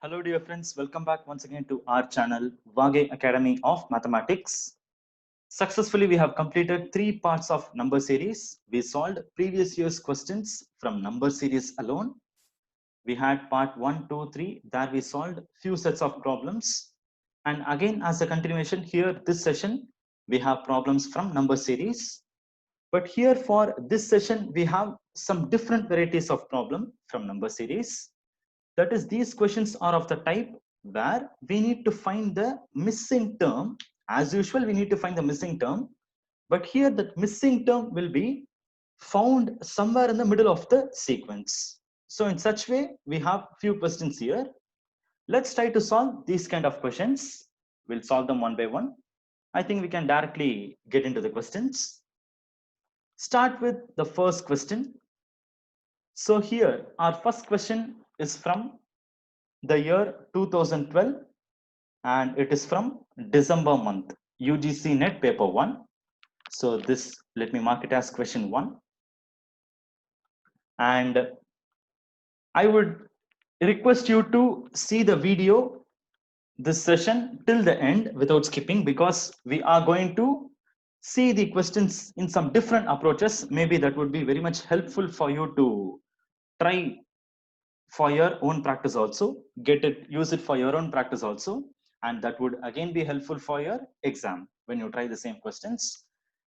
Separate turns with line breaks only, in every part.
Hello, dear friends. Welcome back once again to our channel, Vage Academy of Mathematics. Successfully, we have completed three parts of number series. We solved previous year's questions from number series alone. We had part 1, 2, 3. There we solved few sets of problems. And again, as a continuation here, this session, we have problems from number series. But here for this session, we have some different varieties of problem from number series. That is, these questions are of the type where we need to find the missing term. As usual, we need to find the missing term. But here that missing term will be found somewhere in the middle of the sequence. So in such way, we have few questions here. Let's try to solve these kind of questions. We'll solve them one by one. I think we can directly get into the questions. Start with the first question. So here, our first question is from the year 2012, and it is from December month, UGC NET paper 1. So this, let me mark it as question 1. And I would request you to see the video, this session till the end without skipping, because we are going to see the questions in some different approaches. Maybe that would be very much helpful for you to try for your own practice also, use it for your own practice also, and that would again be helpful for your exam when you try the same questions.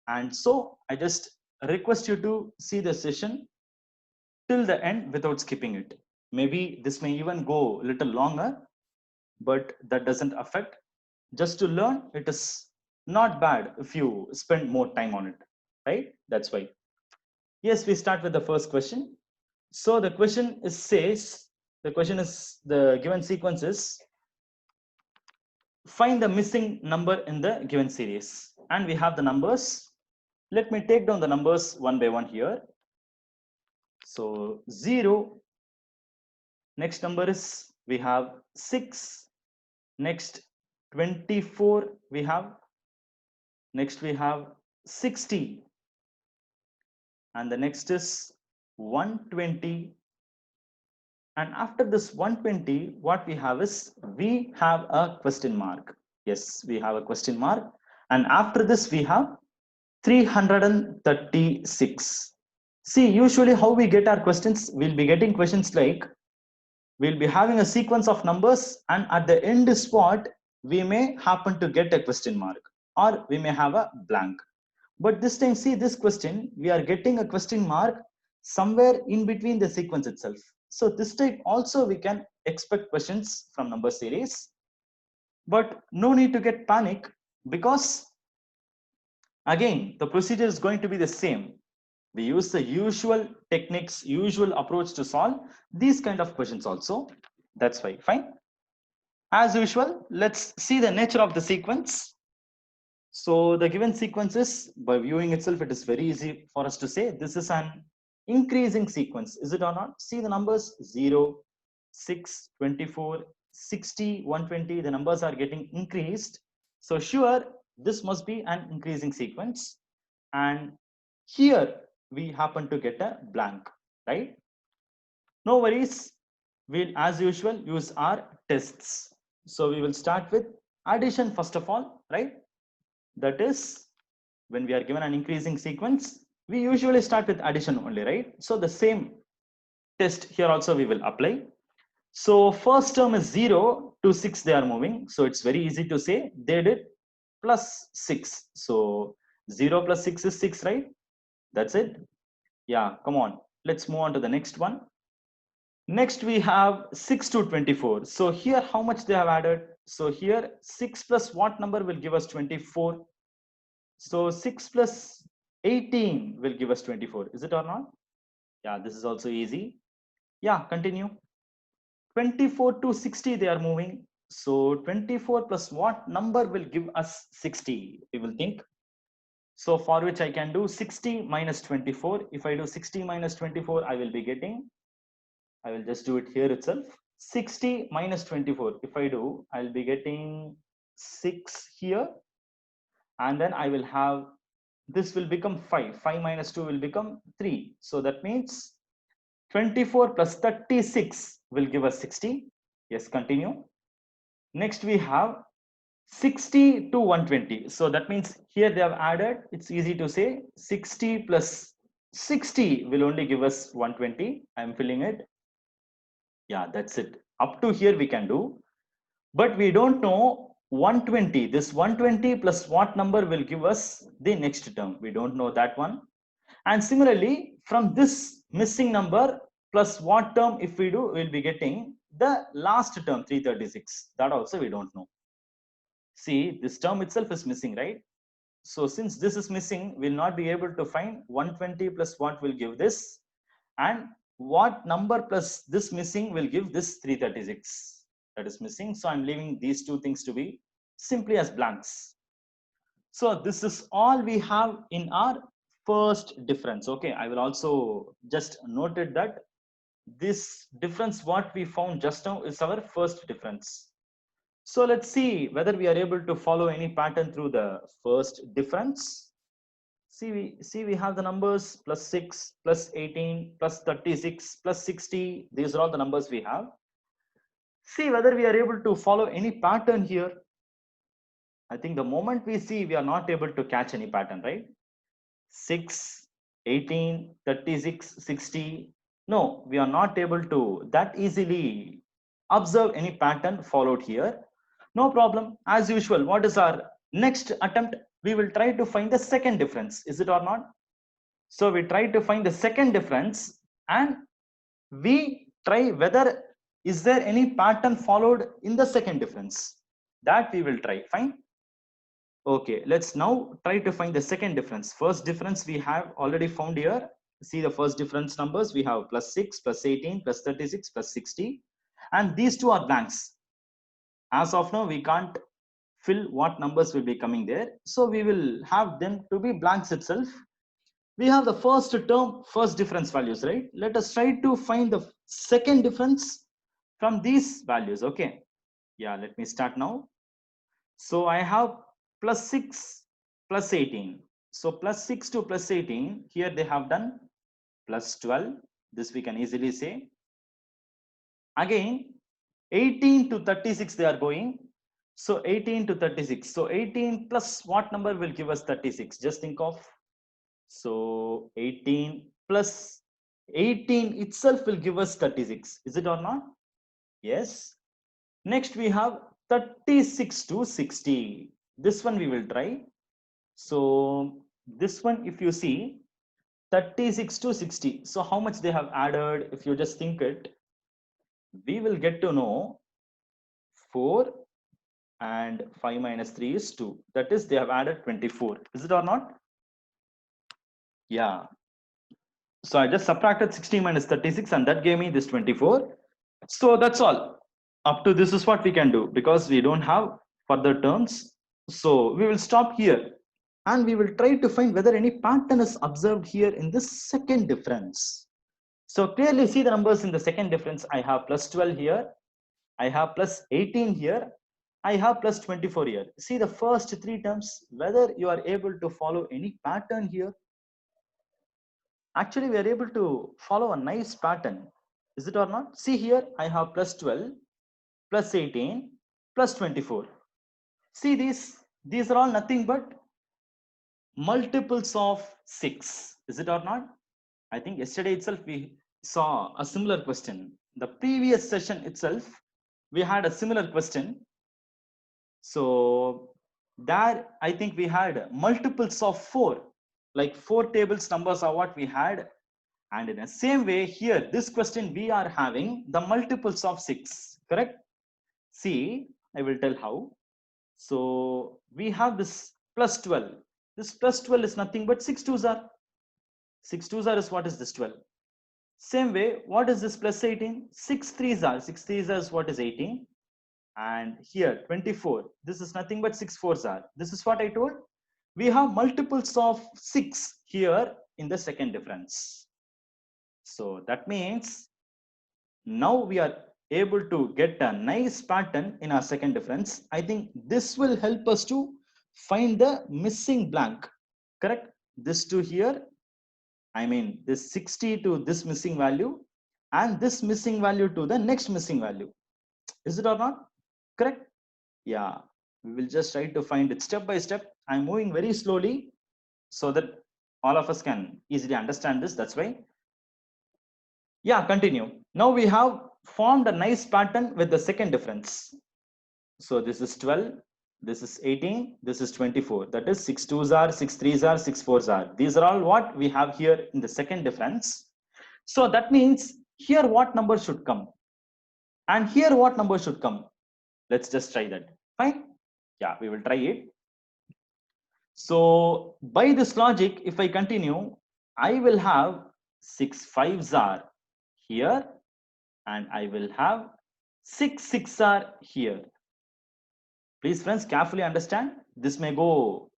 And so I just request you to see the session till the end without skipping it. Maybe this may even go a little longer, but that doesn't affect. Just to learn, it is not bad if you spend more time on it, right? That's why. Yes, we start with the first question. So the question is the given sequence is find the missing number in the given series, and we have the numbers. Let me take down the numbers one by one here. So 0, next number is we have 6, next 24 we have, next we have 60, and the next is 120. And after this 120, what we have is we have a question mark. Yes, we have a question mark. And after this, we have 336. See, usually how we get our questions, we'll be getting questions like, we'll be having a sequence of numbers, and at the end spot, we may happen to get a question mark, or we may have a blank. But this time, see this question, we are getting a question mark somewhere in between the sequence itself. So this type also we can expect questions from number series. But no need to get panic, because again, the procedure is going to be the same. We use the usual techniques, usual approach to solve these kind of questions also. That's why, fine. As usual, let's see the nature of the sequence. So the given sequence is, by viewing itself, it is very easy for us to say this is an increasing sequence. Is it or not? See the numbers 0, 6, 24, 60, 120. The numbers are getting increased. So sure, this must be an increasing sequence. And here we happen to get a blank, right? No worries. We'll, as usual, use our tests. So we will start with addition first of all, right? That is, when we are given an increasing sequence, we usually start with addition only, right? So the same test here also we will apply. So first term is 0 to 6, they are moving. So it's very easy to say they did plus 6. So 0 plus 6 is 6, right? That's it. Yeah, come on. Let's move on to the next one. Next we have 6 to 24. So here how much they have added? So here 6 plus what number will give us 24? So 6 plus 18 will give us 24. Is it or not? Yeah, this is also easy. Yeah, continue. 24 to 60 they are moving. So 24 plus what number will give us 60? We will think. So for which I can do 60 minus 24. If I do 60 minus 24, I will be getting, I will just do it here itself. 60 minus 24. If I do, I'll be getting 6 here. And then I will have, this will become 5. 5 minus 2 will become 3. So that means 24 plus 36 will give us 60. Yes, continue. Next we have 60 to 120. So that means here they have added, it's easy to say 60 plus 60 will only give us 120. I'm filling it. Yeah, that's it. Up to here we can do, but we don't know 120. This 120 plus what number will give us the next term. We don't know that one. And similarly, from this missing number plus what term if we do, we'll be getting the last term 336. That also we don't know. See, this term itself is missing, right? So since this is missing, we'll not be able to find 120 plus what will give this, and what number plus this missing will give this 336 that is missing. So I'm leaving these two things to be simply as blanks. So this is all we have in our first difference. Okay, I will also just noted that this difference what we found just now is our first difference. So let's see whether we are able to follow any pattern through the first difference. See we have the numbers plus 6, plus 18, plus 36, plus 60. These are all the numbers we have. See whether we are able to follow any pattern here. I think the moment we see, we are not able to catch any pattern, right? 6, 18, 36, 60. No, we are not able to that easily observe any pattern followed here. No problem. As usual, what is our next attempt? We will try to find the second difference. Is it or not? So we try to find the second difference and we try whether is there any pattern followed in the second difference. That we will try. Fine. Okay, let's now try to find the second difference. First difference we have already found here. See the first difference numbers. We have plus 6, plus 18, plus 36, plus 60. And these two are blanks. As of now, we can't fill what numbers will be coming there. So we will have them to be blanks itself. We have the first term, first difference values, right? Let us try to find the second difference from these values. Okay. Yeah, let me start now. So I have plus 6, plus 18. So plus 6 to plus 18, here they have done plus 12. This we can easily say. Again, 18 to 36 they are going. So 18 to 36. So 18 plus what number will give us 36? Just think of. So 18 plus 18 itself will give us 36. Is it or not? Yes. Next we have 36 to 60. This one we will try. So this one, if you see 36 to 60. So how much they have added? If you just think it, we will get to know 4 and 5 minus 3 is 2. That is, they have added 24. Is it or not? Yeah. So I just subtracted 60 minus 36 and that gave me this 24. So that's all. Up to this is what we can do because we don't have further terms. So we will stop here and we will try to find whether any pattern is observed here in this second difference. So clearly see the numbers in the second difference. I have plus 12 here. I have plus 18 here. I have plus 24 here. See the first three terms, whether you are able to follow any pattern here. Actually, we are able to follow a nice pattern. Is it or not? See here, I have plus 12, plus 18, plus 24. See these are all nothing but multiples of 6. Is it or not? I think yesterday itself we saw a similar question. The previous session itself, we had a similar question. So there, I think we had multiples of 4, like 4 tables numbers are what we had. And in the same way here, this question we are having the multiples of 6, correct? See, I will tell how. So we have this plus 12. This plus 12 is nothing but 6 2s are. 6 2s are is what is this 12? Same way, what is this plus 18? 6 3s are. 6 3s are is what is 18? And here 24. This is nothing but 6 4s are. This is what I told. We have multiples of 6 here in the second difference. So that means now we are able to get a nice pattern in our second difference. I think this will help us to find the missing blank, correct? This to here, I mean this 60 to this missing value and this missing value to the next missing value. Is it or not? Correct? Yeah. We will just try to find it step by step. I'm moving very slowly so that all of us can easily understand this. That's why. Yeah, continue. Now we have formed a nice pattern with the second difference. So this is 12, this is 18, this is 24. That is 6 2s are, 6 3s are, 6 4s are. These are all what we have here in the second difference. So that means here what number should come? And here what number should come? Let's just try that. Fine. Yeah, we will try it. So by this logic, if I continue, I will have 6 5s are here and I will have 6 6 are here. Please friends, carefully understand. This may go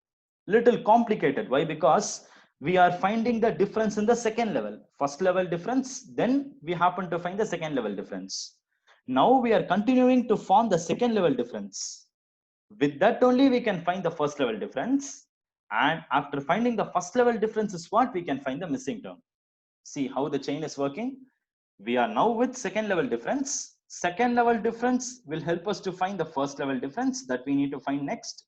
little complicated. Why? Because we are finding the difference in the second level. First level difference, then we happen to find the second level difference. Now we are continuing to form the second level difference. With that only we can find the first level difference. And after finding the first level difference is what we can find the missing term. See how the chain is working. We are now with second level difference. Second level difference will help us to find the first level difference that we need to find next.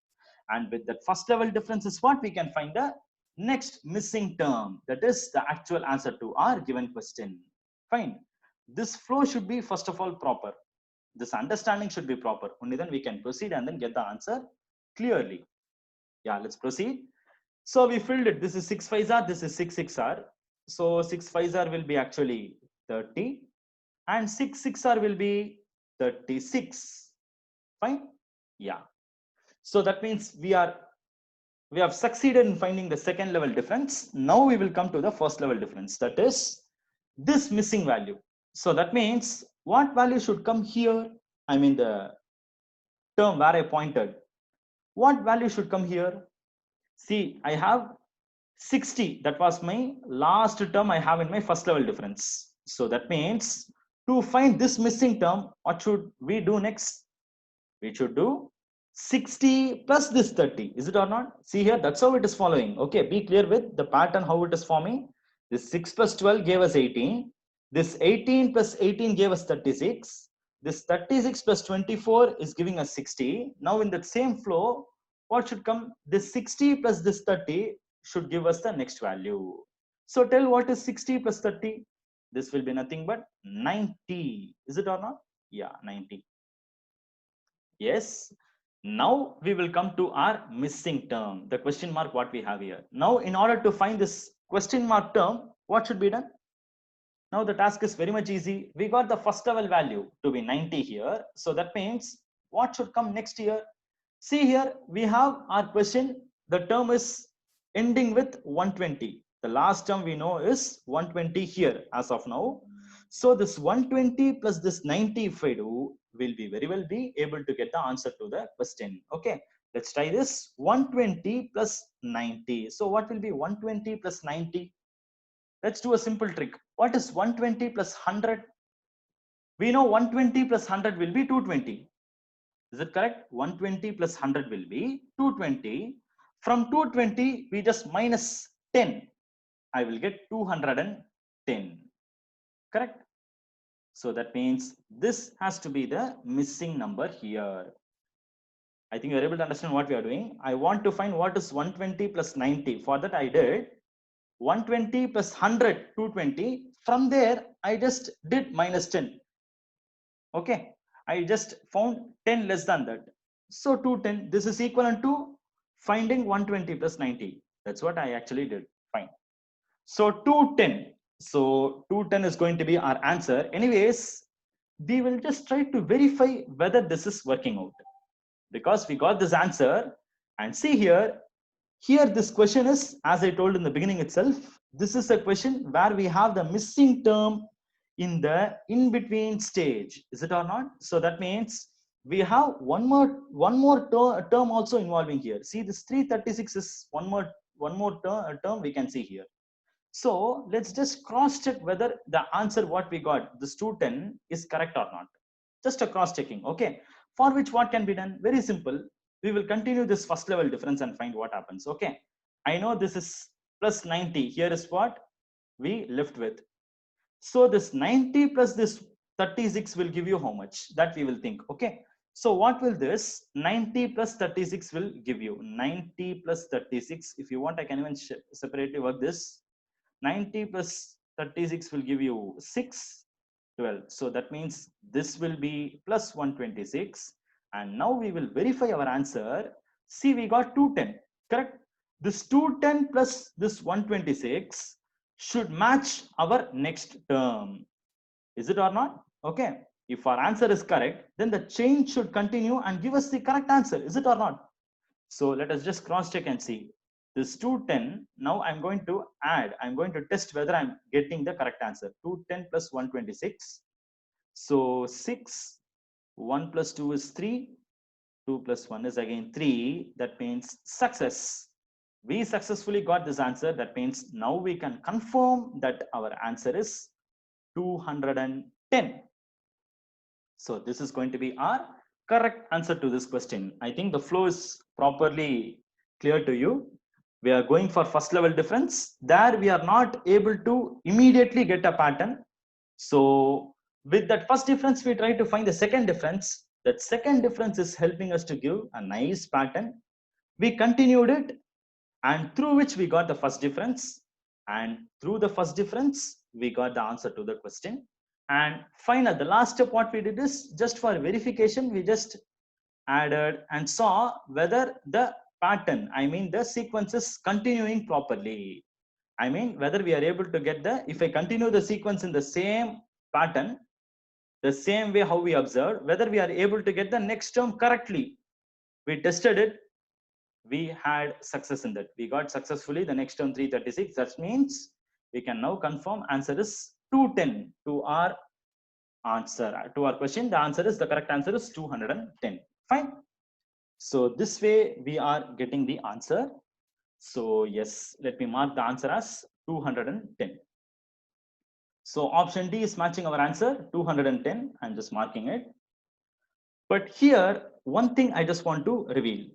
And with that first level difference is what we can find the next missing term. That is the actual answer to our given question. Fine. This flow should be first of all proper. This understanding should be proper. Only then we can proceed and then get the answer clearly. Yeah, let's proceed. So we filled it. This is 6 5s are, this is 6 6 are. So 6 5s are will be actually 30 and 6 6 are will be 36. Fine. Yeah. So that means we have succeeded in finding the second level difference. Now we will come to the first level difference. That is this missing value. So that means what value should come here? I mean the term where I pointed. What value should come here? See, I have 60. That was my last term I have in my first level difference. So that means to find this missing term, what should we do next? We should do 60 plus this 30. Is it or not? See here, that's how it is following. Okay, be clear with the pattern, how it is forming. This 6 plus 12 gave us 18. This 18 plus 18 gave us 36. This 36 plus 24 is giving us 60. Now in that same flow, what should come? This 60 plus this 30 should give us the next value. So tell what is 60 plus 30? This will be nothing but 90. Is it or not? Yeah, 90. Yes. Now we will come to our missing term, the question mark what we have here. Now in order to find this question mark term, what should be done? Now the task is very much easy. We got the first level value to be 90 here. So that means what should come next here? See here, we have our question. The term is ending with 120. The last term we know is 120 here as of now. So this 120 plus this 90 if I do, will be very well be able to get the answer to the question. Okay, let's try this. 120 plus 90. So what will be 120 plus 90? Let's do a simple trick. What is 120 plus 100? We know 120 plus 100 will be 220. Is it correct? 120 plus 100 will be 220. From 220, we just minus 10. I will get 210. Correct? So that means this has to be the missing number here. I think you're able to understand what we are doing. I want to find what is 120 plus 90. For that I did 120 plus 100, 220. From there, I just did minus 10. Okay. I just found 10 less than that. So 210, this is equivalent to finding 120 plus 90. That's what I actually did. Fine. So 210. So 210 is going to be our answer. Anyways, we will just try to verify whether this is working out. Because we got this answer and see here, this question is, as I told in the beginning itself, this is a question where we have the missing term in the in-between stage. Is it or not? So that means we have one more term also involving here. See, this 336 is one more term we can see here. So let's just cross check whether the answer what we got, this 210, is correct or not. Just a cross checking. Okay. For which what can be done? Very simple. We will continue this first level difference and find what happens. Okay. I know this is plus 90. Here is what we left with. So this 90 plus this 36 will give you how much? That we will think. Okay. So what will this 90 plus 36 will give you? 90 plus 36. If you want, I can even separately work this. 90 plus 36 will give you 6, 12. So that means this will be plus 126. And now we will verify our answer. See, we got 210, correct? This 210 plus this 126 should match our next term. Is it or not? Okay. If our answer is correct, then the chain should continue and give us the correct answer. Is it or not? So let us just cross check and see. This 210, now I'm going to add, I'm going to test whether I'm getting the correct answer. 210 plus 126. So 6, 1 plus 2 is 3, 2 plus 1 is again 3. That means success. We successfully got this answer. That means now we can confirm that our answer is 210. So this is going to be our correct answer to this question. I think the flow is properly clear to you. We are going for first level difference. There we are not able to immediately get a pattern. So with that first difference, we try to find the second difference. That second difference is helping us to give a nice pattern. We continued it, and through which we got the first difference. And through the first difference, we got the answer to the question. And final, the last step what we did is just for verification, we just added and saw whether the pattern, I mean the sequence is continuing properly. I mean whether we are able to get the, if I continue the sequence in the same pattern, the same way how we observed, whether we are able to get the next term correctly. We tested it, we had success in that. We got successfully the next term 336. That means we can now confirm answer is 210 to our answer, to our question. The answer is, the correct answer is 210. Fine. So this way we are getting the answer. So yes, let me mark the answer as 210. So option D is matching our answer, 210. I'm just marking it. But here, one thing I just want to reveal.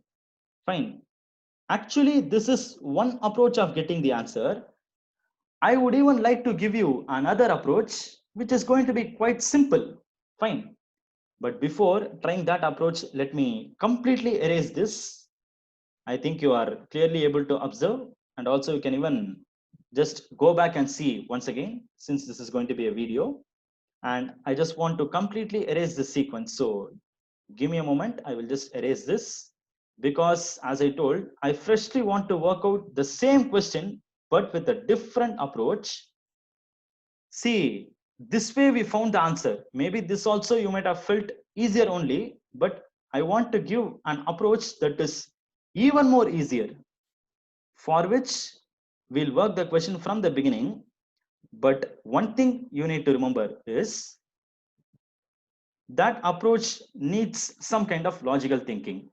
Fine. Actually, this is one approach of getting the answer. I would even like to give you another approach, which is going to be quite simple. Fine. But before trying that approach, let me completely erase this. I think you are clearly able to observe, and also you can even just go back and see once again, since this is going to be a video. And I just want to completely erase this sequence. So give me a moment. I will just erase this, because as I told, I freshly want to work out the same question, but with a different approach. See, this way we found the answer. Maybe this also you might have felt easier only, but I want to give an approach that is even more easier, for which we'll work the question from the beginning. But one thing you need to remember is that approach needs some kind of logical thinking.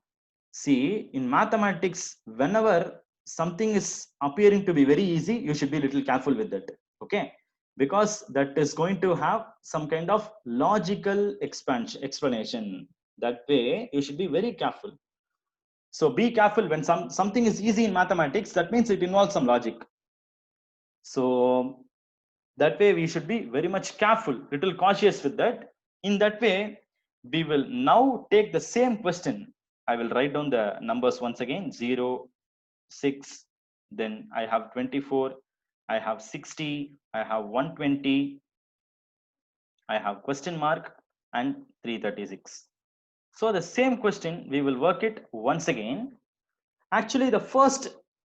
See, in mathematics, whenever something is appearing to be very easy, you should be a little careful with it. Okay, because that is going to have some kind of logical explanation. That way, you should be very careful. So be careful when something is easy in mathematics. That means it involves some logic. So that way, we should be very much careful, little cautious with that. In that way, we will now take the same question. I will write down the numbers once again, 0, 6, then I have 24, I have 60, I have 120, I have question mark, and 336. So the same question, we will work it once again. Actually, the first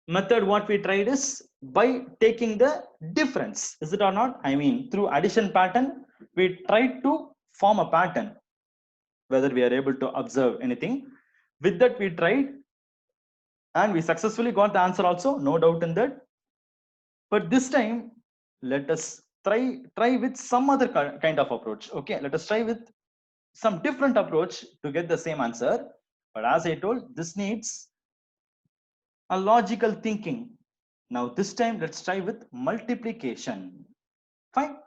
method what we tried is by taking the difference. Is it or not? I mean, through addition pattern, we tried to form a pattern, whether we are able to observe anything. With that, we tried, and we successfully got the answer also, no doubt in that. But this time, let us try with some other kind of approach. Okay, let us try with some different approach to get the same answer. But as I told, this needs a logical thinking. Now this time let's try with multiplication. Fine.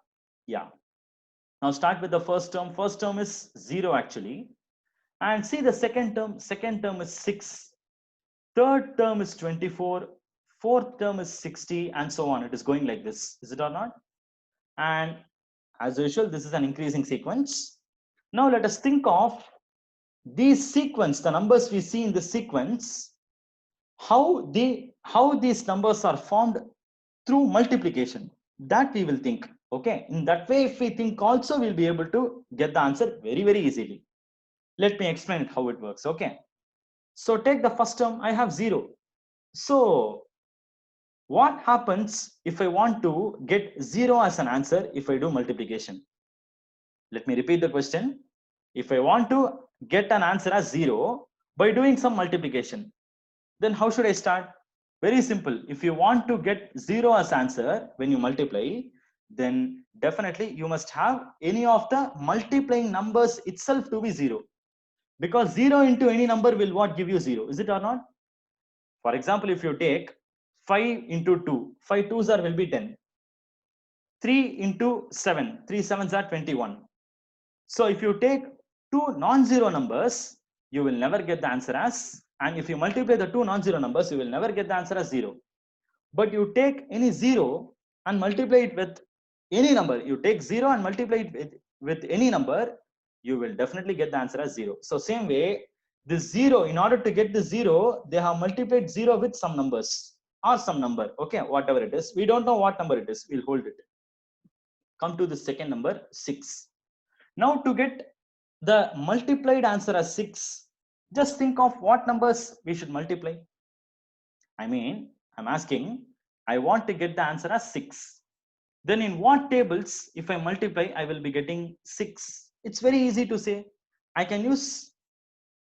Yeah. Now start with the first term. First term is 0 actually. And see the second term. Second term is 6. Third term is 24. Fourth term is 60, and so on. It is going like this. Is it or not? And As usual, this is an increasing sequence. Now let us think of these sequence, the numbers we see in the sequence, how these numbers are formed through multiplication. That we will think. Okay, in that way, if we think also, we'll be able to get the answer very, very easily. Let me explain it how it works. Okay, so take the first term. I have 0. So what happens if I want to get 0 as an answer if I do multiplication? Let me repeat the question. If I want to get an answer as 0 by doing some multiplication, then how should I start? Very simple. If you want to get 0 as answer when you multiply, then definitely you must have any of the multiplying numbers itself to be 0. Because 0 into any number will what give you 0, is it or not? For example, if you take 5 into 2, 5 2s are will be 10. 3 into 7, 3 7s are 21. So if you take two non-zero numbers, you will never get the answer as, and if you multiply the two non-zero numbers, you will never get the answer as 0. But you take any 0 and multiply it with any number. You take 0 and multiply it with any number, you will definitely get the answer as 0. So same way, this 0, in order to get the 0, they have multiplied 0 with some numbers or some number. Okay, whatever it is. We don't know what number it is. We'll hold it. Come to the second number, 6. Now to get the multiplied answer as 6, just think of what numbers we should multiply. I mean, I'm asking, I want to get the answer as 6. Then in what tables, if I multiply, I will be getting 6. It's very easy to say. I can use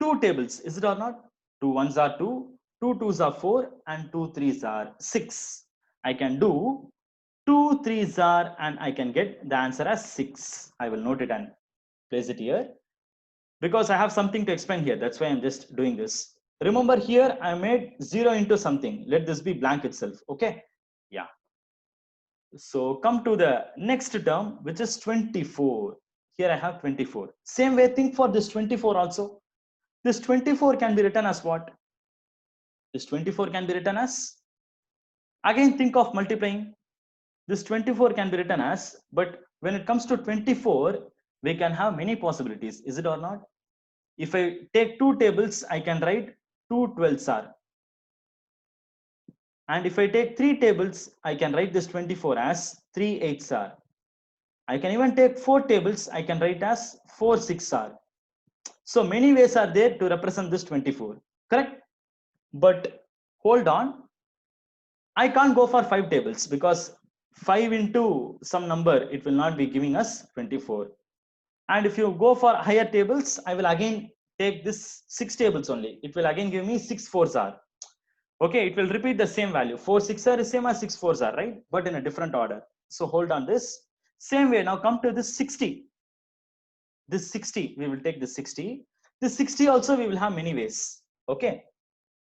two tables, is it or not? 2 1s are 2, 2 2s are 4, and 2 3s are 6. I can do 2 3s are, and I can get the answer as 6. I will note it and place it here because I have something to explain here. That's why I'm just doing this. Remember here, I made 0 into something. Let this be blank itself. Okay. Yeah. So come to the next term, which is 24. Here I have 24. Same way, think for this 24 also. This 24 can be written as what? This 24 can be written as, again think of multiplying. This 24 can be written as, but when it comes to 24, we can have many possibilities. Is it or not? If I take two tables, I can write 2 12s are. And if I take three tables, I can write this 24 as 3 8s are. I can even take 4 tables, I can write as 4 6 are. So many ways are there to represent this 24, correct? But hold on, I can't go for 5 tables because 5 into some number, it will not be giving us 24. And if you go for higher tables, I will again take this 6 tables only. It will again give me 6 4s are. Okay, it will repeat the same value. 4 6 are is same as 6 4s are, right? But in a different order. So hold on this. Same way, now come to this 60. This 60, we will take this 60. This 60 also we will have many ways. Okay.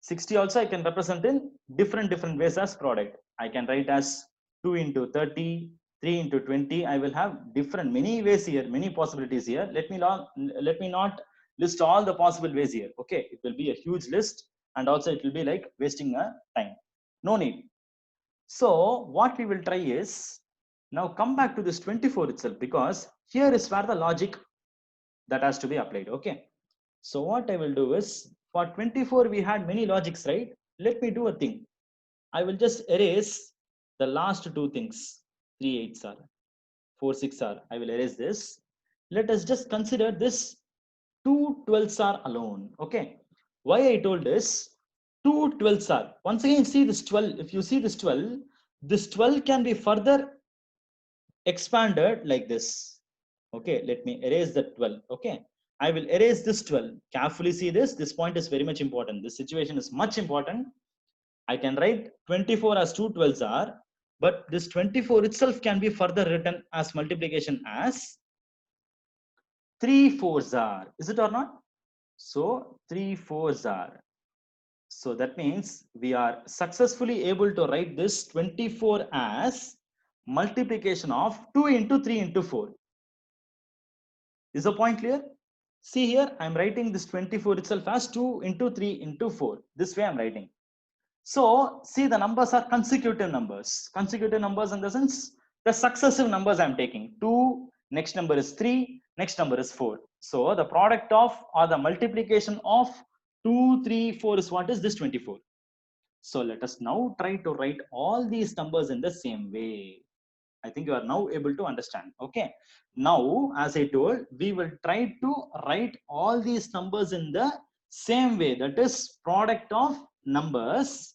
60 also I can represent in different ways as product. I can write as 2 into 30, 3 into 20. I will have many ways here, many possibilities here. Let me not list all the possible ways here. Okay, it will be a huge list, and also it will be like wasting a time. No need. So what we will try is, now come back to this 24 itself, because here is where the logic that has to be applied. Okay. So what I will do is, for 24 we had many logics, right? Let me do a thing. I will just erase the last two things. 3 8s are, 4 6 are. I will erase this. Let us just consider this 2 12s are alone. Okay. Why I told this 2 12s are. Once again, see this 12. If you see this 12 can be further expanded like this. Okay. Let me erase the 12. Okay. I will erase this 12. Carefully see this. This point is very much important. This situation is much important. I can write 24 as 2 12s are, but this 24 itself can be further written as multiplication as 3 4s are. Is it or not? So 3 4s are. So that means we are successfully able to write this 24 as multiplication of 2 into 3 into 4. Is the point clear? See here, I'm writing this 24 itself as 2 into 3 into 4. This way I'm writing. So see, the numbers are consecutive numbers. Consecutive numbers in the sense, the successive numbers I'm taking. 2, next number is 3, next number is 4. So the product of or the multiplication of 2, 3, 4 is what is this 24. So let us now try to write all these numbers in the same way. I think you are now able to understand. Okay. Now, as I told, we will try to write all these numbers in the same way. That is product of numbers,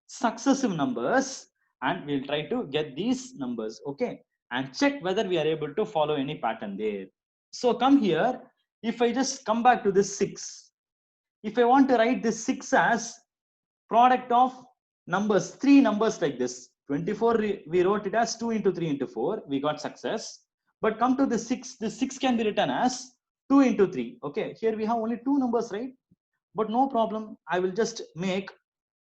successive numbers, and we'll try to get these numbers. Okay. And check whether we are able to follow any pattern there. So come here. If I just come back to this 6, if I want to write this 6 as product of numbers, 3 numbers like this, 24 we wrote it as 2 into 3 into 4, we got success. But come to the 6, this 6 can be written as 2 into 3. Okay, here we have only 2 numbers, right? But no problem, I will just make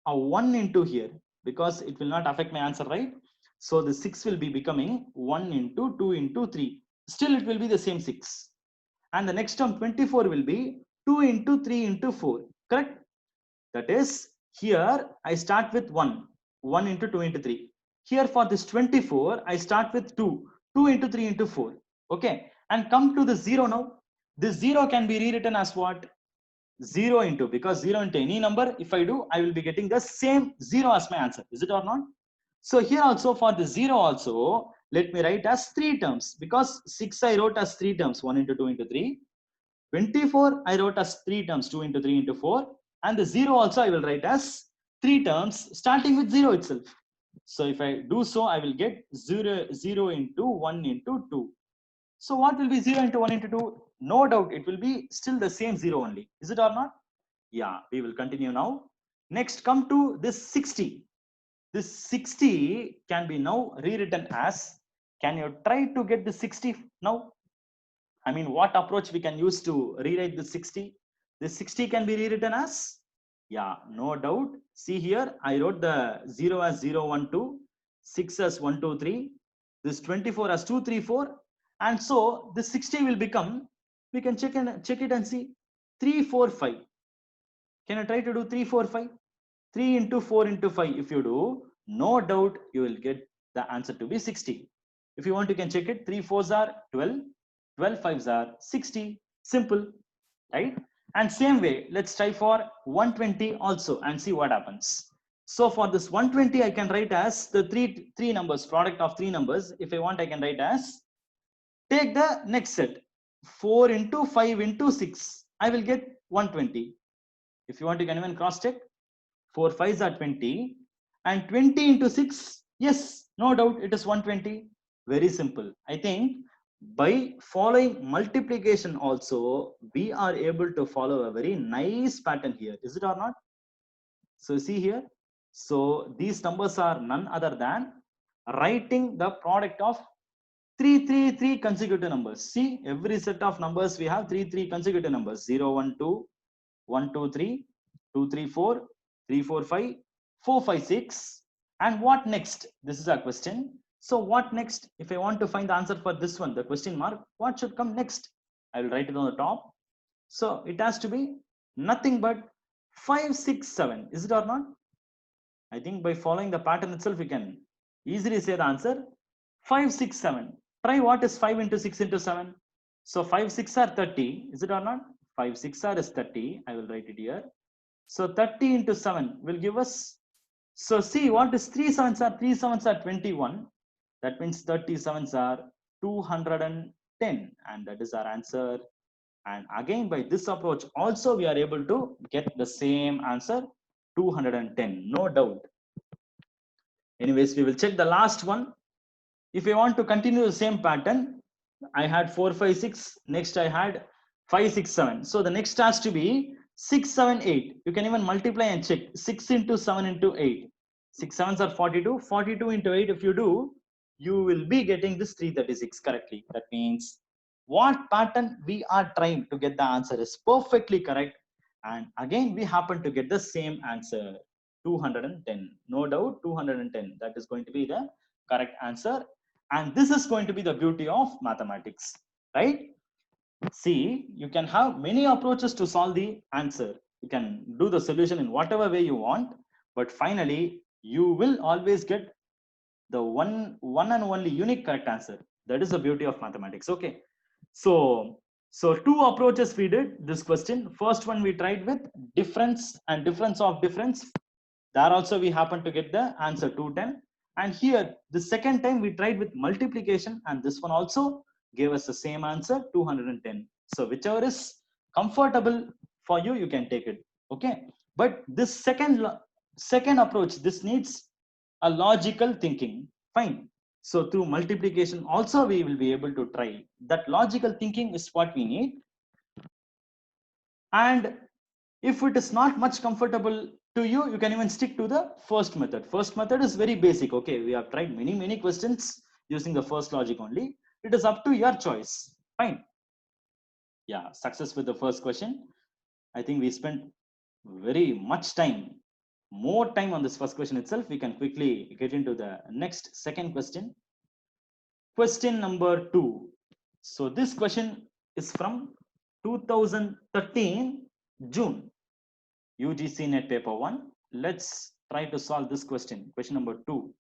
a 1 into here because it will not affect my answer, right? So the 6 will be becoming 1 into 2 into 3. Still it will be the same 6. And the next term 24 will be 2 into 3 into 4, correct? That is, here I start with 1, 1 into 2 into 3. Here for this 24, I start with 2, 2 into 3 into 4. Okay, and come to the 0 now. This 0 can be rewritten as what? 0 into, because 0 into any number, if I do, I will be getting the same 0 as my answer. Is it or not? So here also for the 0 also, let me write as 3 terms, because 6 I wrote as 3 terms, 1 into 2 into 3. 24 I wrote as 3 terms, 2 into 3 into 4. And the 0 also I will write as 3 terms starting with 0 itself. So if I do so, I will get 0, 0 into 1 into 2. So what will be 0 into 1 into 2? No doubt it will be still the same 0 only. Is it or not? Yeah, we will continue now. Next, come to this 60. This 60 can be now rewritten as, can you try to get the 60 now? I mean, what approach we can use to rewrite the 60? This 60 can be rewritten as, yeah, no doubt. See here, I wrote the 0 as 0, 1, 2, 6 as 1, 2, 3, this 24 as 2, 3, 4. And so this 60 will become, we can check it and see, 3, 4, 5. Can I try to do 3, 4, 5? 3 into 4 into 5. If you do, no doubt you will get the answer to be 60. If you want, you can check it. 3 4s are 12. 12 5s are 60. Simple, right? And same way, let's try for 120 also and see what happens. So for this 120, I can write as the three numbers, product of 3 numbers. If I want, I can write as, take the next set, 4 into 5 into 6. I will get 120. If you want, you can even cross check. 4 5s are 20. And 20 into 6, yes, no doubt it is 120. Very simple. I think by following multiplication also, we are able to follow a very nice pattern here. Is it or not? So see here. So these numbers are none other than writing the product of 3 consecutive numbers. See, every set of numbers we have 3 consecutive numbers. 0 1 2, 1 2 3, 2 3 4, 3 4 5, 4 5 6. And what next? This is our question. So what next? If I want to find the answer for this one, the question mark, what should come next? I will write it on the top. So it has to be nothing but 5 6 7. Is it or not? I think by following the pattern itself, we can easily say the answer. 5 6 7. Try what is 5 into 6 into 7. So 5 6 are 30. Is it or not? 5 6 are is 30. I will write it here. So 30 into 7 will give us. So see what is 3 7s are? 3 7s are 21. That means 30 7s are 210. And that is our answer. And again, by this approach, also we are able to get the same answer, 210. No doubt. Anyways, we will check the last one. If I want to continue the same pattern, I had 4 5 6. Next I had 5 6 7. So the next has to be 6 7 8. You can even multiply and check. 6 into 7 into 8. 6 7s are 42. 42 into 8, if you do, you will be getting this 336 correctly. That means what pattern we are trying to get the answer is perfectly correct. And again, we happen to get the same answer, 210. No doubt, 210. That is going to be the correct answer. And this is going to be the beauty of mathematics, right? See, you can have many approaches to solve the answer. You can do the solution in whatever way you want, but finally, you will always get the one and only unique correct answer. That is the beauty of mathematics. Okay. So two approaches we did this question. First one we tried with difference and difference of difference. There also we happen to get the answer 210. And here the second time we tried with multiplication, and this one also gave us the same answer 210. So whichever is comfortable for you, you can take it. Okay. But this second approach, this needs a logical thinking. Fine. So through multiplication also we will be able to try. That logical thinking is what we need. And if it is not much comfortable to you, you can even stick to the first method. First method is very basic. Okay, we have tried many questions using the first logic only. It is up to your choice. Fine. Yeah, success with the first question. I think we spent very much time, more time on this first question itself. We can quickly get into the next second question. Question number 2. So this question is from 2013 June. UGC NET paper 1. Let's try to solve this question. Question number 2.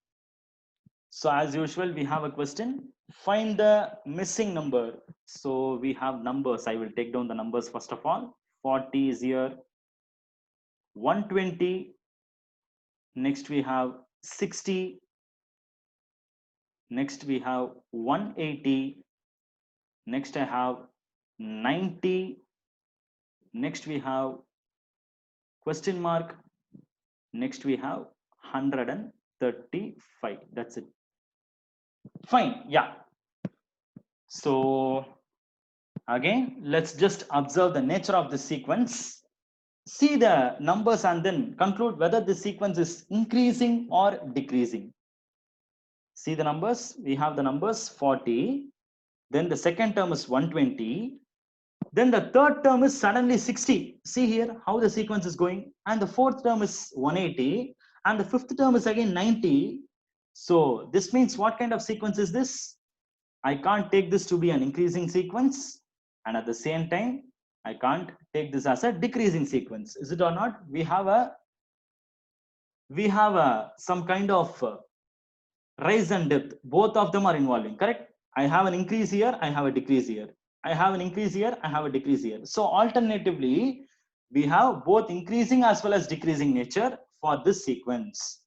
So as usual, we have a question. Find the missing number. So we have numbers. I will take down the numbers first of all. 40 is here. 120. Next we have 60. Next we have 180. Next I have 90. Next we have question mark. Next we have 135. That's it. Fine. Yeah. So again, let's just observe the nature of the sequence. See the numbers and then conclude whether the sequence is increasing or decreasing. See the numbers. We have the numbers 40. Then the second term is 120. Then the third term is suddenly 60. See here how the sequence is going. And the fourth term is 180. And the fifth term is again 90. So this means what kind of sequence is this? I can't take this to be an increasing sequence. And at the same time, I can't take this as a decreasing sequence. Is it or not? We have some kind of rise and depth. Both of them are involving, correct? I have an increase here, I have a decrease here. I have an increase here, I have a decrease here. So alternatively, we have both increasing as well as decreasing nature for this sequence.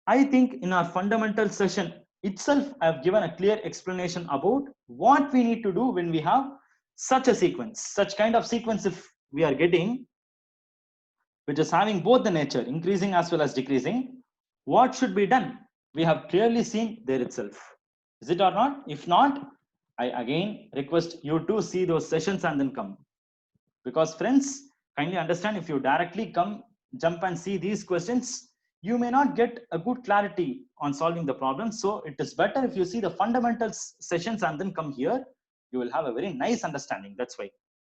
I think in our fundamental session itself, I have given a clear explanation about what we need to do when we have such a sequence, such kind of sequence if we are getting, which is having both the nature, increasing as well as decreasing, what should be done? We have clearly seen there itself. Is it or not? If not, I again request you to see those sessions and then come. Because friends, kindly understand, if you directly come, jump and see these questions, you may not get a good clarity on solving the problem. So it is better if you see the fundamentals sessions and then come here, you will have a very nice understanding. That's why.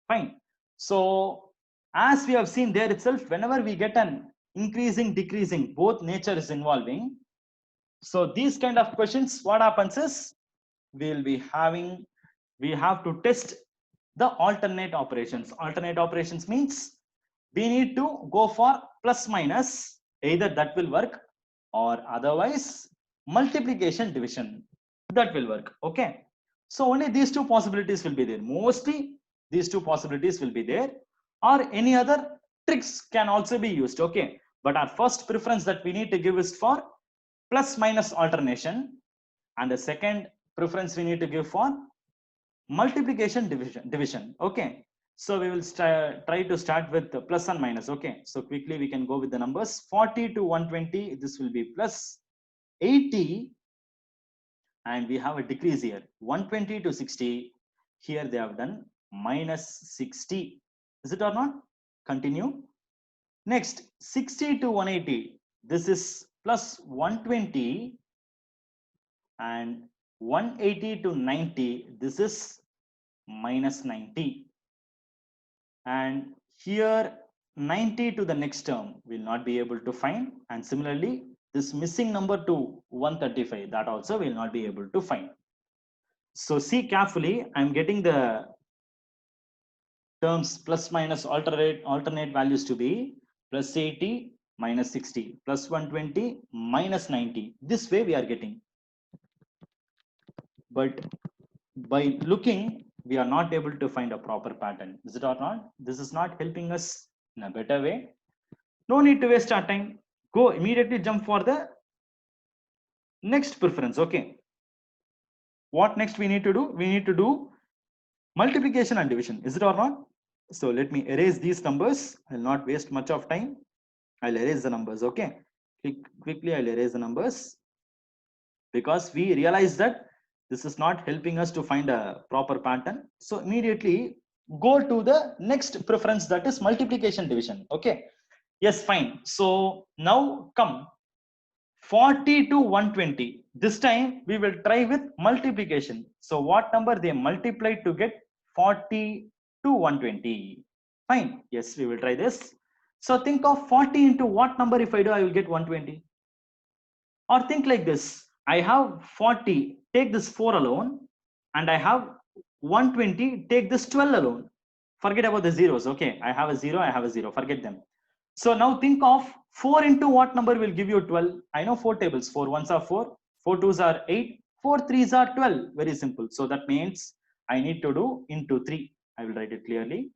Fine. So as we have seen there itself, whenever we get an increasing, decreasing, both nature is involving. So these kind of questions, what happens is we have to test the alternate operations. Alternate operations means we need to go for plus minus, either that will work, or otherwise multiplication division, that will work. Okay, so only these two possibilities will be there. Mostly these two possibilities will be there, or any other tricks can also be used. Okay, but our first preference that we need to give is for plus minus alternation, and the second preference we need to give for multiplication division. Okay, so we will try to start with the plus and minus. Okay, so quickly we can go with the numbers. 40 to 120, this will be plus 80, and we have a decrease here. 120 to 60, here they have done minus 60. Is it or not? Continue. Next, 60 to 180, this is plus 120, and 180 to 90, this is minus 90. And here 90 to the next term will not be able to find, and similarly this missing number to 135, that also will not be able to find. So see carefully, I'm getting the terms plus minus alternate values to be plus 80 minus 60 plus 120 minus 90. This way we are getting. but by looking we are not able to find a proper pattern. Is it or not? This is not helping us in a better way. No need to waste our time. Go immediately jump for the next preference. Okay, what next we need to do? We need to do multiplication and division. Is it or not? So let me erase these numbers. I'll not waste much of time. I'll erase the numbers. Okay, quickly I'll erase the numbers, because we realize that this is not helping us to find a proper pattern. So immediately go to the next preference, that is multiplication division. Okay, yes, fine. So now come 40 to 120. This time we will try with multiplication. So what number they multiplied to get 40 to 120? Fine, yes, we will try this. So think of 40 into what number if I do, I will get 120. Or think like this, I have 40, take this 4 alone, and I have 120, take this 12 alone. Forget about the zeros. Okay, I have a 0, I have a 0, forget them. So now think of 4 into what number will give you 12? I know 4 tables. 4 ones are 4, 4 twos are 8, 4 threes are 12. Very simple. So that means I need to do into 3. I will write it clearly.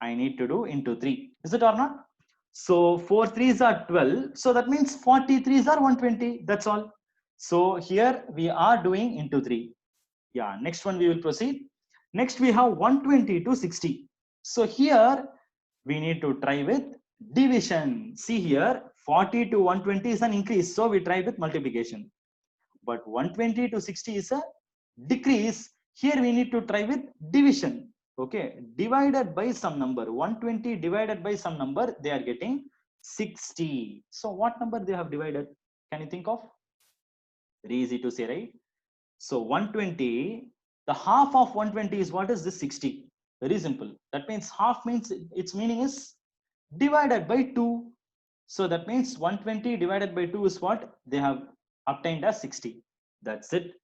I need to do into 3. Is it or not? So 4 threes are 12. So that means 40 threes are 120. That's all. So here we are doing into 3. Yeah, next one we will proceed. Next we have 120 to 60. So here we need to try with division. See here, 40 to 120 is an increase, so we try with multiplication. But 120 to 60 is a decrease. Here we need to try with division. Okay, divided by some number. 120 divided by some number, they are getting 60. So what number they have divided? Can you think of? Very easy to say, right? So 120, the half of 120 is what? Is this 60? Very simple. That means half means its meaning is divided by 2. So that means 120 divided by 2 is what? They have obtained as 60. That's it.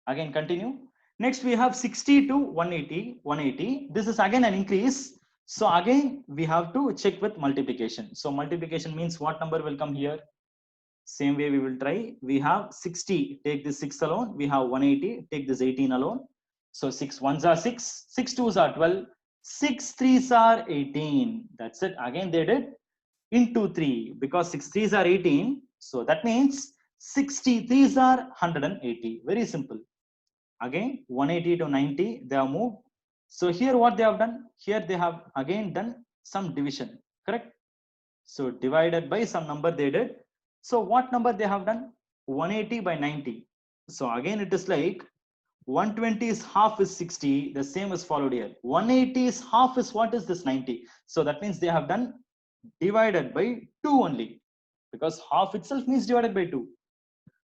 Again continue. Next we have 60 to 180. 180. This is again an increase. So again we have to check with multiplication. So multiplication means what number will come here? Same way we will try. We have 60, take this 6 alone. We have 180, take this 18 alone. So 6 ones are 6, 6 twos are 12, 6 threes are 18. That's it. Again they did into 3, because 6 threes are 18. So that means 60 threes are 180. Very simple. Again 180 to 90 they have moved. So here what they have done? Here they have again done some division. Correct? So divided by some number they did. So what number they have done? 180 by 90. So again it is like 120 is half is 60. The same is followed here. 180 is half is what is this 90. So that means they have done divided by 2 only, because half itself means divided by 2.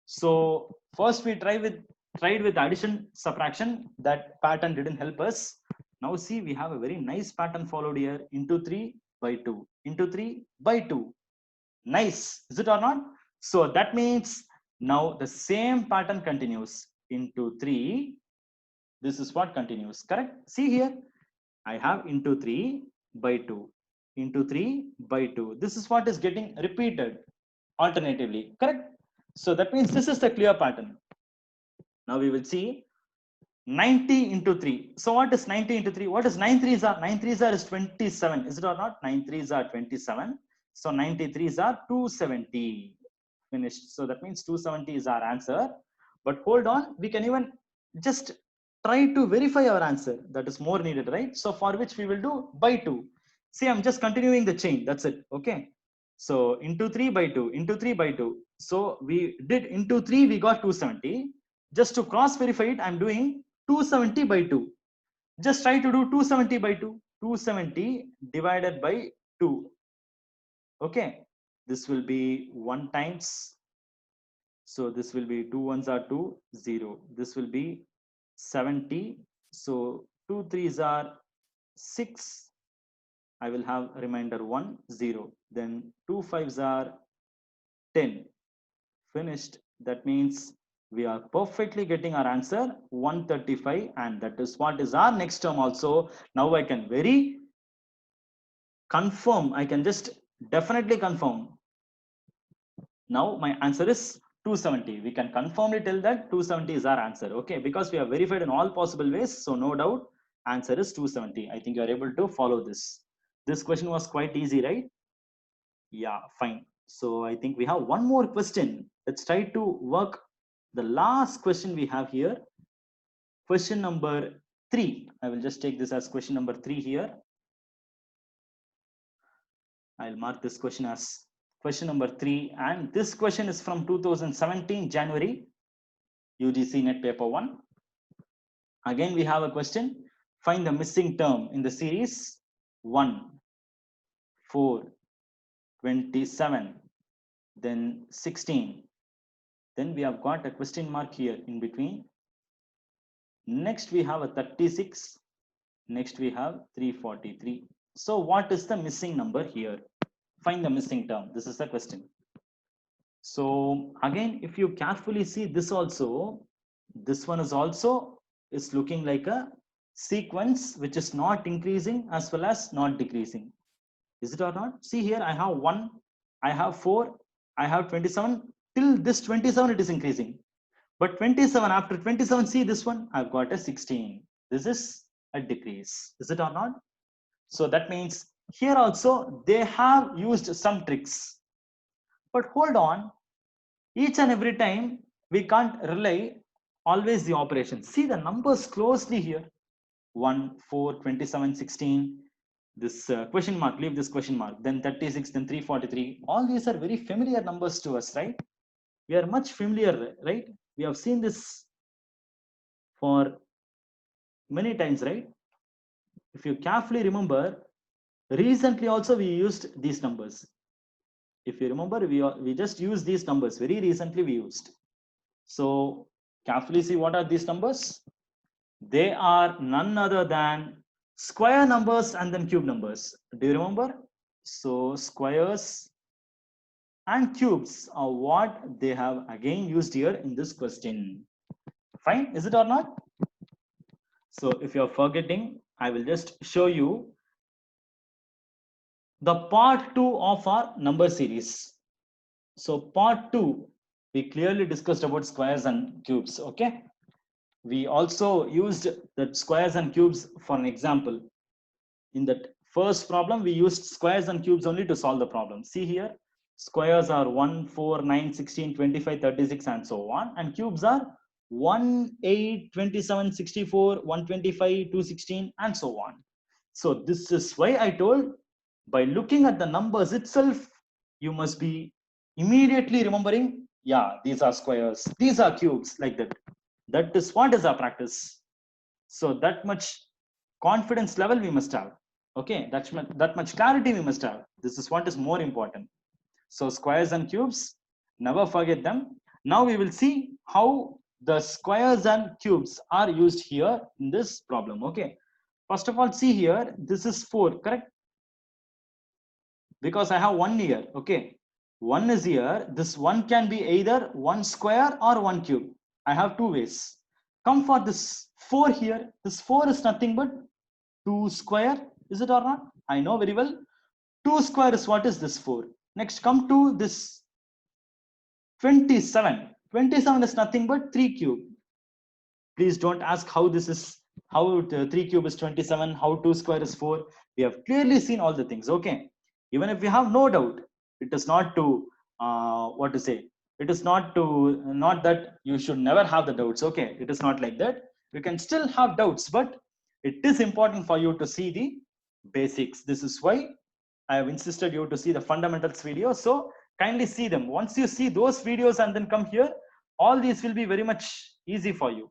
So first we tried with addition subtraction. That pattern didn't help us. Now see, we have a very nice pattern followed here. Into 3 by 2. Into 3 by 2. Nice, is it or not? So that means now the same pattern continues. Into 3, this is what continues. Correct? See here, I have into 3 by 2. Into 3 by 2. This is what is getting repeated alternatively. Correct? So that means this is the clear pattern. Now we will see 90 into 3. So what is 90 into 3? What is 9 threes are? 9 threes are is 27. Is it or not? 9 threes are 27. So 93s are 270. Finished. So that means 270 is our answer. But hold on, we can even just try to verify our answer. That is more needed, right? So for which we will do by 2. See, I'm just continuing the chain. That's it. Okay. So into 3 by 2, into 3 by 2. So we did into 3, we got 270. Just to cross verify it, I'm doing 270 by 2. Just try to do 270 by 2. 270 divided by 2. Okay, this will be 1 times. So this will be 2 ones are 2, 0. This will be 70. So 2 threes are 6. I will have remainder 1, 0. Then 2 fives are 10. Finished. That means we are perfectly getting our answer 135, and that is what is our next term also. Now I can very confirm, I can just definitely confirm. Now my answer is 270. We can confirmly tell that 270 is our answer. Okay, because we have verified in all possible ways. So no doubt answer is 270. I think you are able to follow this. This question was quite easy, right? Yeah, fine. So I think we have one more question. Let's try to work the last question we have here. Question number 3. I will just take this as question number 3 here. I'll mark this question as question number 3. And this question is from 2017 January UGC NET paper 1. Again, we have a question. Find the missing term in the series 1, 4, 27, then 16. Then we have got a question mark here in between. Next, we have a 36. Next, we have 343. So what is the missing number here? Find the missing term. This is the question. So again, if you carefully see this also, this one is looking like a sequence which is not increasing as well as not decreasing. Is it or not? See here, I have 1, I have 4, I have 27. Till this 27, it is increasing. But 27, after 27, see this one, I've got a 16. This is a decrease. Is it or not? So that means here also they have used some tricks. But hold on, each and every time we can't rely always the operation. See the numbers closely here. 1, 4, 27, 16. This question mark, leave this question mark. Then 36, then 343. All these are very familiar numbers to us, right? We are much familiar, right? We have seen this for many times, right? If you carefully remember, recently also we used these numbers. If you remember, we just used these numbers. Very recently we used. So carefully see what are these numbers. They are none other than square numbers and then cube numbers. Do you remember? So squares and cubes are what they have again used here in this question. Fine, is it or not? So if you're forgetting, I will just show you the part 2 of our number series. So part 2, we clearly discussed about squares and cubes. Okay, we also used the squares and cubes for an example. In that first problem, we used squares and cubes only to solve the problem. See here, squares are 1, 4, 9, 16, 25, 36 and so on, and cubes are 1, 8, 27, 64, 125, 216 and so on. So this is why I told, by looking at the numbers itself, you must be immediately remembering, yeah, these are squares, these are cubes, like that. That is what is our practice. So that much confidence level we must have. Okay, that much clarity we must have. This is what is more important. So squares and cubes, never forget them. Now we will see how the squares and cubes are used here in this problem. Okay, first of all, see here, this is 4, correct? Because I have 1 here. Okay, 1 is here. This 1 can be either 1 square or 1 cube. I have 2 ways. Come for this 4 here. This 4 is nothing but 2 square. Is it or not? I know very well. 2 square is what is this 4. Next, come to this 27. 27 is nothing but 3 cube. Please don't ask how this is, how 3 cube is 27, how 2 square is 4. We have clearly seen all the things. Okay, even if we have no doubt, it is not to what to say, it is not that you should never have the doubts. Okay, it is not like that. You can still have doubts, but it is important for you to see the basics. This is why I have insisted you to see the fundamentals video. So kindly see them. Once you see those videos and then come here, all these will be very much easy for you.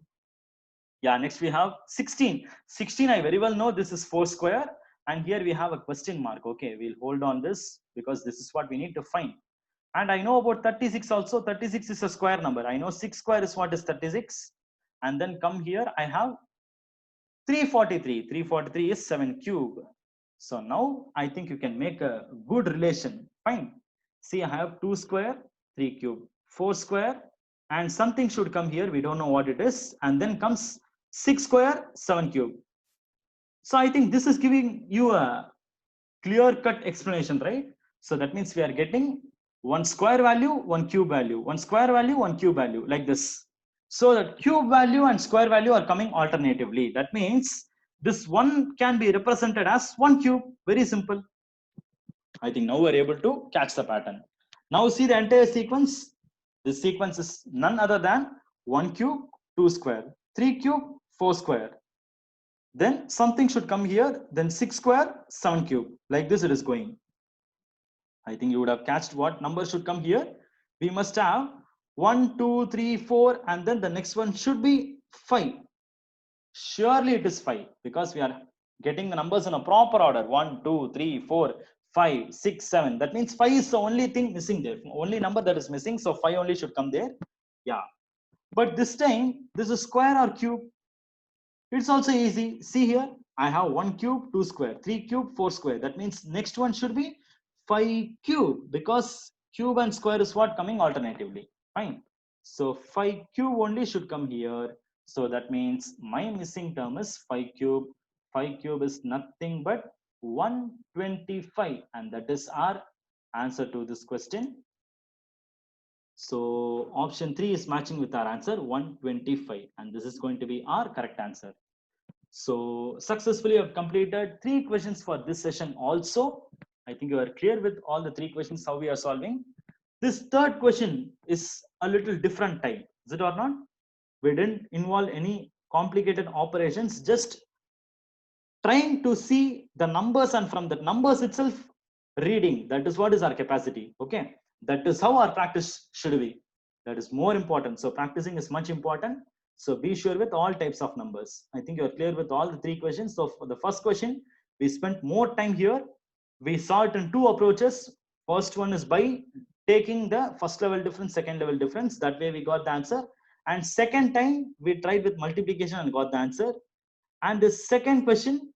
Yeah, next we have 16. 16, I very well know this is 4 square. And here we have a question mark. Okay, we'll hold on this because this is what we need to find. And I know about 36 also. 36 is a square number. I know 6 square is what is 36. And then come here, I have 343. 343 is 7 cube. So now I think you can make a good relation. Fine. See, I have 2 square, 3 cube, 4 square, and something should come here. We don't know what it is. And then comes 6 square, 7 cube. So I think this is giving you a clear-cut explanation, right? So that means we are getting one square value, one cube value, one square value, one cube value, like this. So the cube value and square value are coming alternatively. That means this one can be represented as one cube. Very simple. I think now we're able to catch the pattern. Now see the entire sequence. This sequence is none other than 1 cube, 2 square, 3 cube, 4 square. Then something should come here, then 6 square, 7 cube. Like this it is going. I think you would have catched what number should come here. We must have 1, 2, 3, 4, and then the next one should be 5. Surely it is 5 because we are getting the numbers in a proper order. 1, 2, 3, 4, 5, 6, 7. That means 5 is the only thing missing there. Only number that is missing. So 5 only should come there. Yeah. But this time, this is square or cube. It's also easy. See here, I have 1 cube, 2 square, 3 cube, 4 square. That means next one should be 5 cube because cube and square is what coming alternatively. Fine. So 5 cube only should come here. So that means my missing term is 5 cube. 5 cube is nothing but 125, and that is our answer to this question. So option 3 is matching with our answer 125, and this is going to be our correct answer. So successfully I've completed 3 questions for this session also. I think you are clear with all the 3 questions how we are solving. This third question is a little different type. Is it or not? We didn't involve any complicated operations, just trying to see the numbers and from the numbers itself reading. That is what is our capacity. Okay. That is how our practice should be. That is more important. So practicing is much important. So be sure with all types of numbers. I think you're clear with all the 3 questions. So for the first question, we spent more time here. We saw it in 2 approaches. First one is by taking the first level difference, second level difference. That way we got the answer. And second time we tried with multiplication and got the answer. And the second question,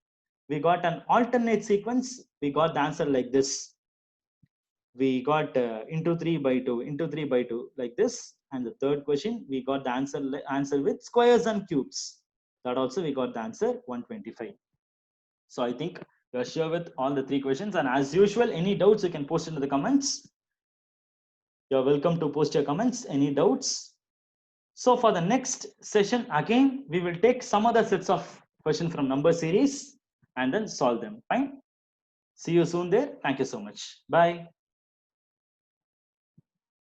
we got an alternate sequence. We got the answer like this. We got into 3 by 2, into 3 by 2, like this. And the third question, we got the answer with squares and cubes. That also we got the answer 125. So I think you're sure with all the 3 questions. And as usual, any doubts you can post into the comments. You're welcome to post your comments. Any doubts? So for the next session, again, we will take some other sets of questions from number series and then solve them. Fine. See you soon there. Thank you so much. Bye.